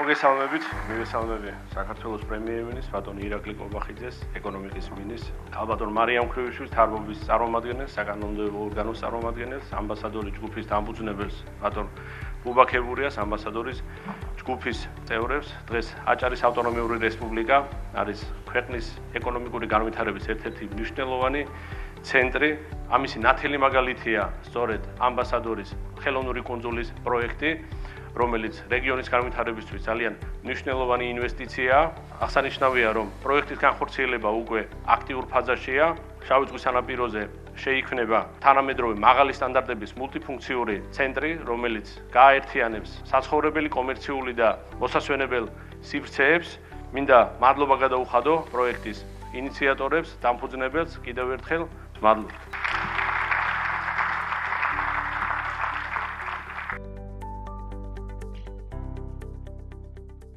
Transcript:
მოგესალმებით, მივესალმები საქართველოს პრემიერ-მინისტრს ბატონ ირაკლი კობახიძეს, ეკონომიკის მინისტრს, ალბათონ მარიამ ხრევიშვილს, თარგმნობის წარმომადგენელს, საკანონმდებლო ორგანოს წარმომადგენელს, ამბასადორის ჯგუფის დამფუძნებელს, ბატონ ბუბაქებურიას, ამბასადორის ჯგუფის წევრებს. დღეს აჭარის ავტონომიური რესპუბლიკა არის ქვეყნის ეკონომიკური განვითარების ერთ-ერთი მნიშვნელოვანი ცენტრი. ამისი ნათელი მაგალითია სწორედ ამბასადორის ხელოვნური კუნძულის პროექტი, რომელიც რეგიონის განვითარებისთვის ძალიან მნიშვნელოვანი ინვესტიციაა. აღსანიშნავია, რომ პროექტის განხორციელება უკვე აქტიურ ფაზაშია. შავი ზღვის სანაპიროზე შეიქმნება თანამედროვე მაღალი სტანდარტების მულტიფუნქციური ცენტრი, რომელიც გააერთიანებს საცხოვრებელი, კომერციული და მოსასვენებელ სივრცეებს. მინდა მადლობა გადაუხადო პროექტის ინიციატორებს, დამფუძნებელს კიდევ ერთხელ მადლობა.